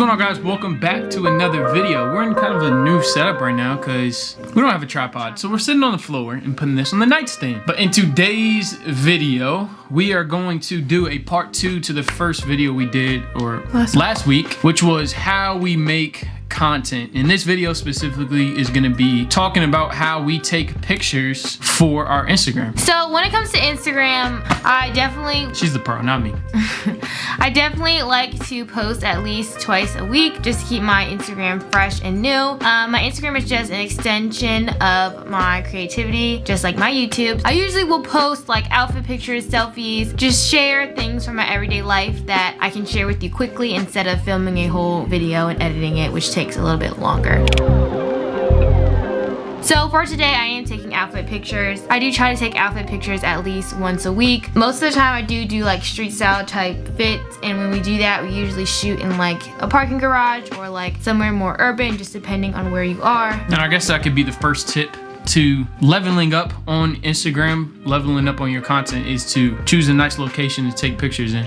going on, guys? Welcome back to another video. We're in kind of a new setup right now because we don't have a tripod, so we're sitting on the floor and putting this on the nightstand. But in today's video, we are going to do a part 2 to the first video we did last week, which was how we make content. And this video specifically is going to be talking about how we take pictures for our Instagram. So when it comes to Instagram, She's the pro, not me. I definitely like to post at least twice a week just to keep my Instagram fresh and new. My Instagram is just an extension of my creativity, just like my YouTube. I usually will post like outfit pictures, selfies, just share things from my everyday life that I can share with you quickly instead of filming a whole video and editing it, which takes a little bit longer. So for today, I am taking outfit pictures. I do try to take outfit pictures at least once a week. Most of the time I do like street style type fits, and when we do that, we usually shoot in like a parking garage or like somewhere more urban, just depending on where you are. And I guess that could be the first tip to leveling up on Instagram, leveling up on your content, is to choose a nice location to take pictures in.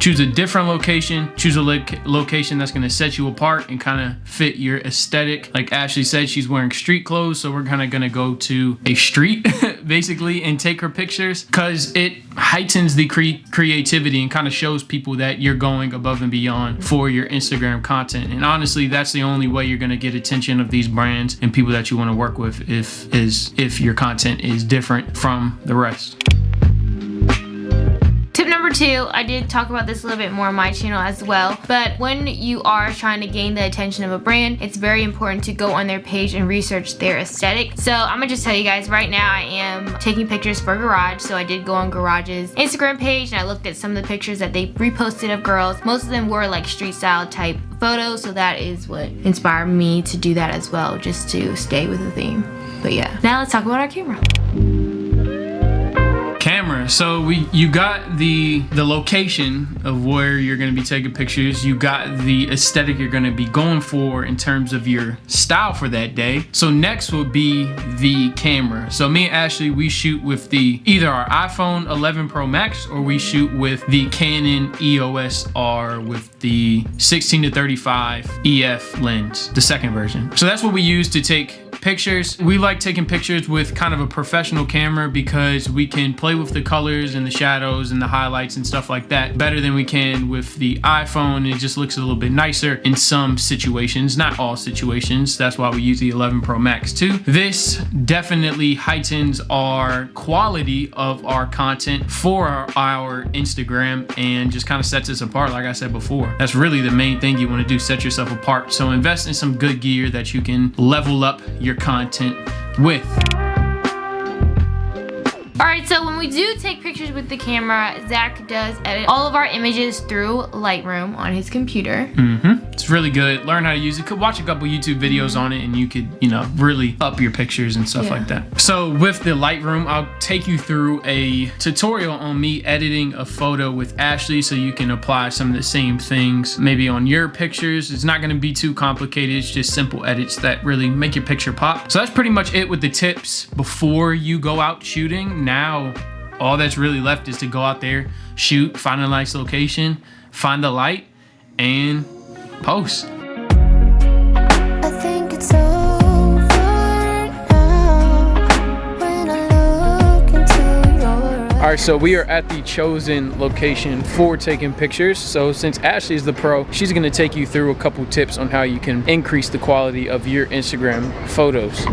Choose a different location, choose a location that's gonna set you apart and kind of fit your aesthetic. Like Ashley said, she's wearing street clothes, so we're kind of gonna go to a street basically and take her pictures because it heightens the creativity and kind of shows people that you're going above and beyond for your Instagram content. And honestly, that's the only way you're gonna get attention of these brands and people that you want to work with if your content is different from the rest. Tip number 2, I did talk about this a little bit more on my channel as well, but when you are trying to gain the attention of a brand, it's very important to go on their page and research their aesthetic. So I'm gonna just tell you guys right now, I am taking pictures for Garage, so I did go on Garage's Instagram page and I looked at some of the pictures that they reposted of girls. Most of them were like street style type photos, so that is what inspired me to do that as well, just to stay with the theme. But yeah, now let's talk about our camera. So you got the location of where you're going to be taking pictures. You got the aesthetic you're going to be going for in terms of your style for that day. So next will be the camera. So me and Ashley, we shoot with either our iPhone 11 Pro Max or we shoot with the Canon EOS R with the 16 to 35 EF lens, the second version. So that's what we use to take pictures. We like taking pictures with kind of a professional camera because we can play with the colors and the shadows and the highlights and stuff like that better than we can with the iPhone. It just looks a little bit nicer in some situations, not all situations. That's why we use the 11 Pro Max too. This definitely heightens our quality of our content for our Instagram and just kind of sets us apart. Like I said before, that's really the main thing you want to do, set yourself apart. So invest in some good gear that you can level up your content with. Alright, so when we do take pictures with the camera, Zach does edit all of our images through Lightroom on his computer. It's really good. Learn how to use it. Could watch a couple YouTube videos on it and you could, really up your pictures and stuff like that. So with the Lightroom, I'll take you through a tutorial on me editing a photo with Ashley so you can apply some of the same things maybe on your pictures. It's not going to be too complicated. It's just simple edits that really make your picture pop. So that's pretty much it with the tips before you go out shooting. Now, all that's really left is to go out there, shoot, find a nice location, find the light, and post. I think it's over now when I look into your eyes. All right, so we are at the chosen location for taking pictures. So since Ashley's the pro, she's gonna take you through a couple tips on how you can increase the quality of your Instagram photos.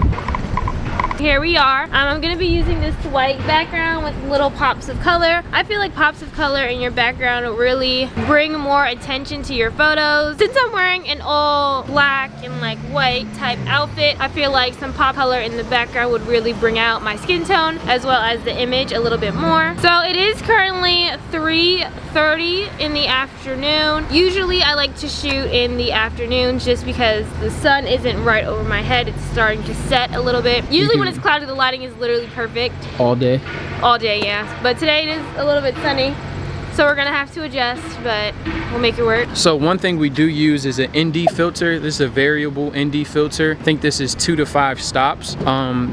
Here we are. I'm gonna be using this white background with little pops of color. I feel like pops of color in your background will really bring more attention to your photos. Since I'm wearing an all black and like white type outfit, I feel like some pop color in the background would really bring out my skin tone as well as the image a little bit more. So it is currently 3:30 in the afternoon. Usually I like to shoot in the afternoons just because the sun isn't right over my head. It's starting to set a little bit. Usually when it's cloudy, the lighting is literally perfect. All day? All day, yeah. But today it is a little bit sunny. So So we're gonna have to adjust, but we'll make it work. So one thing we do use is an ND filter. This is a variable ND filter. I think this is 2 to 5 stops.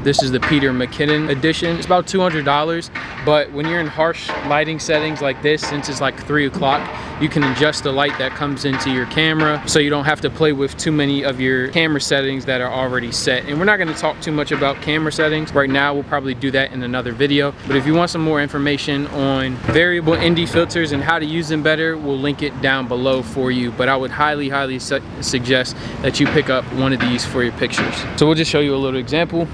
This is the Peter McKinnon edition. It's about $200, but when you're in harsh lighting settings like this, since it's like 3 o'clock, you can adjust the light that comes into your camera so you don't have to play with too many of your camera settings that are already set. And we're not gonna talk too much about camera settings right now. We'll probably do that in another video. But if you want some more information on variable ND filters and how to use them better, we'll link it down below for you. But I would highly suggest that you pick up one of these for your pictures. So we'll just show you a little example.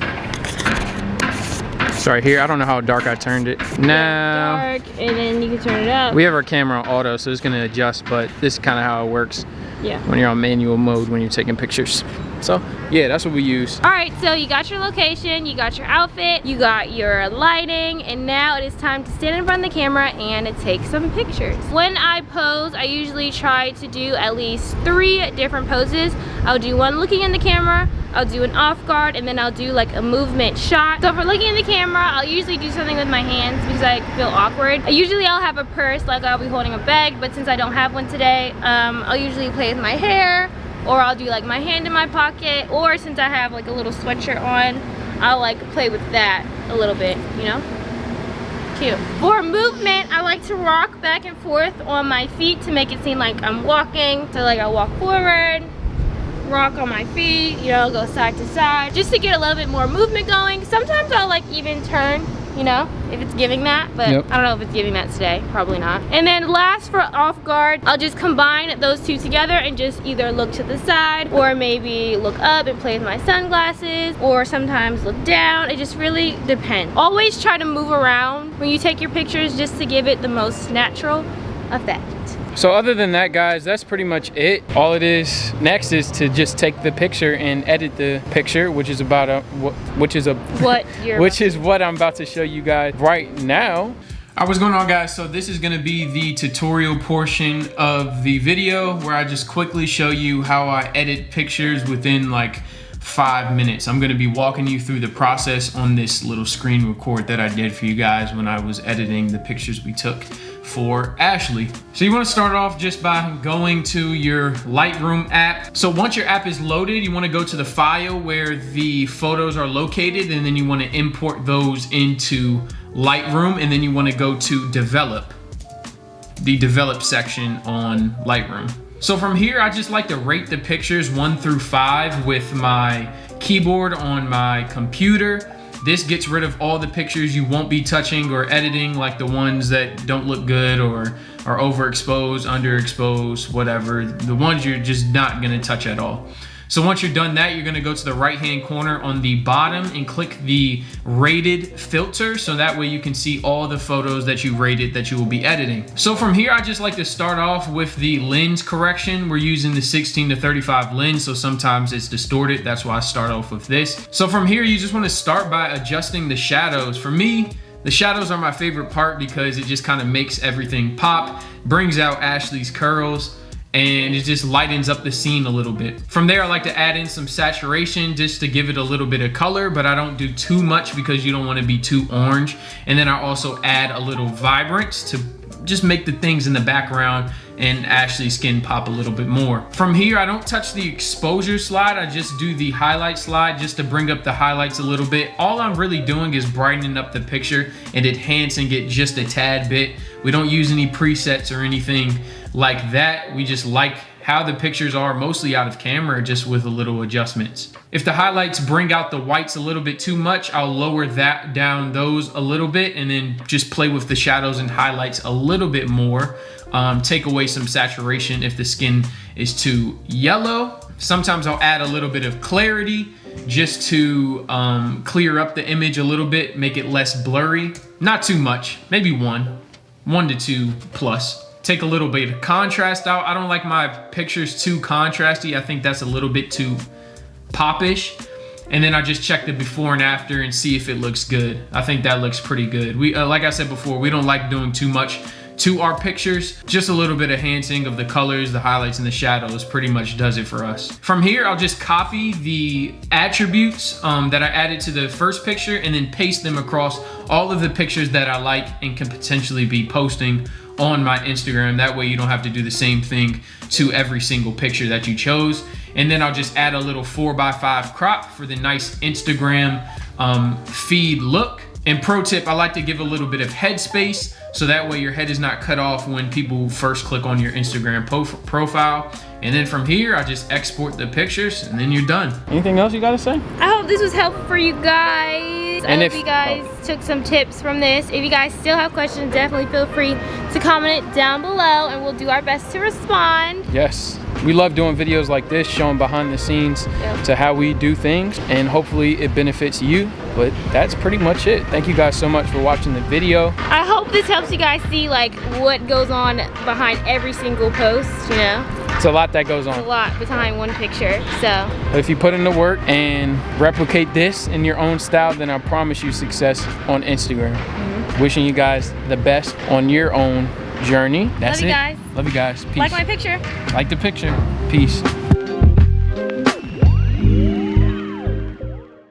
Sorry, here, I don't know how dark I turned it. Now, dark, and then you can turn it up. We have our camera on auto, so it's gonna adjust, but this is kind of how it works. Yeah. When you're on manual mode, when you're taking pictures. So yeah, that's what we use. All right, so you got your location, you got your outfit, you got your lighting, and now it is time to stand in front of the camera and take some pictures. When I pose, I usually try to do at least 3 different poses. I'll do one looking in the camera, I'll do an off guard, and then I'll do like a movement shot. So for looking in the camera, I'll usually do something with my hands because I feel awkward. I'll have a purse, like I'll be holding a bag, but since I don't have one today, I'll usually play with my hair, or I'll do like my hand in my pocket, or since I have like a little sweatshirt on, I'll like play with that a little bit, you know? Cute. For movement, I like to rock back and forth on my feet to make it seem like I'm walking. So like I walk forward, rock on my feet, you know, go side to side, just to get a little bit more movement going. Sometimes I'll like even turn, you know, if it's giving that, but yep. I don't know if it's giving that today, probably not. And then last, for off guard, I'll just combine those two together and just either look to the side or maybe look up and play with my sunglasses, or sometimes look down. It just really depends. Always try to move around when you take your pictures just to give it the most natural effect. So other than that, guys, that's pretty much it. All it is next is to just take the picture and edit the picture, which is what I'm about to show you guys right now. All right, what's going on, guys? So this is gonna be the tutorial portion of the video where I just quickly show you how I edit pictures within like 5 minutes. I'm gonna be walking you through the process on this little screen record that I did for you guys when I was editing the pictures we took for Ashley. So you want to start off just by going to your Lightroom app. So once your app is loaded, you want to go to the file where the photos are located, and then you want to import those into Lightroom, and then you want to go to develop, the develop section on Lightroom. So from here, I just like to rate the pictures 1 through 5 with my keyboard on my computer. This gets rid of all the pictures you won't be touching or editing, like the ones that don't look good or are overexposed, underexposed, whatever. The ones you're just not gonna touch at all. So once you're done that, you're gonna go to the right-hand corner on the bottom and click the rated filter, so that way you can see all the photos that you rated that you will be editing. So from here, I just like to start off with the lens correction. We're using the 16 to 35 lens, so sometimes it's distorted. That's why I start off with this. So from here, you just wanna start by adjusting the shadows. For me, the shadows are my favorite part because it just kind of makes everything pop, brings out Ashley's curls, and it just lightens up the scene a little bit. From there, I like to add in some saturation just to give it a little bit of color, but I don't do too much because you don't want to be too orange. And then I also add a little vibrance to just make the things in the background and Ashley's skin pop a little bit more. From here, I don't touch the exposure slide. I just do the highlight slide just to bring up the highlights a little bit. All I'm really doing is brightening up the picture and enhancing it just a tad bit. We don't use any presets or anything like that. We just like how the pictures are mostly out of camera, just with a little adjustments. If the highlights bring out the whites a little bit too much, I'll lower that down those a little bit and then just play with the shadows and highlights a little bit more. Take away some saturation if the skin is too yellow. Sometimes I'll add a little bit of clarity just to clear up the image a little bit, make it less blurry. Not too much, maybe 1 to 2 plus. Take a little bit of contrast out. I don't like my pictures too contrasty. I think that's a little bit too popish. And then I just check the before and after and see if it looks good. I think that looks pretty good. We, like I said before, we don't like doing too much to our pictures. Just a little bit of enhancing of the colors, the highlights, and the shadows pretty much does it for us. From here, I'll just copy the attributes that I added to the first picture and then paste them across all of the pictures that I like and can potentially be posting on my Instagram. That way you don't have to do the same thing to every single picture that you chose. And then I'll just add a little 4x5 crop for the nice Instagram feed look. And pro tip, I like to give a little bit of head space, so that way your head is not cut off when people first click on your Instagram profile. And then from here, I just export the pictures and then you're done. Anything else you gotta say? I hope this was helpful for you guys. And I hope you guys took some tips from this. If you guys still have questions, definitely feel free to comment it down below and we'll do our best to respond. Yes. We love doing videos like this, showing behind the scenes to how we do things, and hopefully it benefits you. But that's pretty much it. Thank you guys so much for watching the video. I hope this helps you guys see like what goes on behind every single post, you know? It's a lot that goes on. A lot behind one picture, so. If you put in the work and replicate this in your own style, then I promise you success on Instagram. Wishing you guys the best on your own journey. That's it. Love you guys. Love you guys. Peace. Like my picture. Like the picture. Peace.